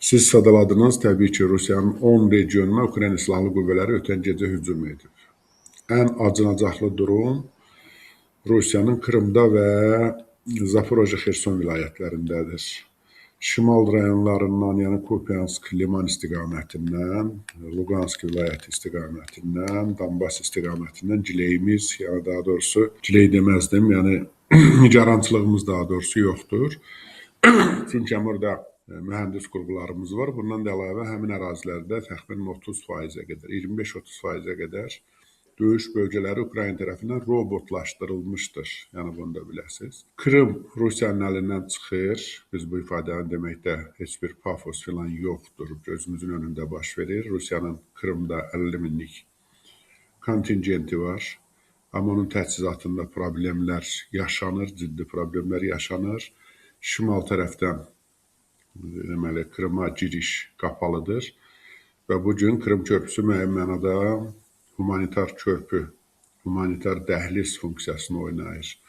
Siz sadaladınız, təbii ki, Rusiyanın 10 regionuna Ukrayna Silahlı Qüvvələri ötən gecə hücum edib. Ən acınacaqlı durum Rusiyanın Krımda və Zaporoje, Xerson vilayətlərindədir. Şimal rayonlarından, yəni Kupiansk, Liman istiqamətindən, Luqansk vilayəti istiqamətindən, Donbas istiqamətindən gileyimiz, yəni daha doğrusu giley deməzdim, yəni nigarançılığımız daha doğrusu yoxdur. Çünki burada mühəndis qurğularımız var. Bundan da əlavə həmin ərazilərdə təxminən 30%-ə qədər, 25-30%-ə qədər döyüş bölgələri Ukrayna tərəfindən robotlaşdırılmışdır. Yəni bunu da biləsiniz. Krım Rusiyanın əlindən çıxır. Biz bu ifadəni deməkdə heç bir pafos filan yoxdur. Gözümüzün önündə baş verir. Rusiyanın Krımda 50 minlik kontingenti var. Amma onun təchizatında problemlər yaşanır, ciddi problemlər yaşanır. Şimal tərəfdən deməli Krıma giriş qapalıdır və bugün Krım körpüsü müəyyən mənada humanitar körpü, humanitar dəhliz funksiyasını oynayır.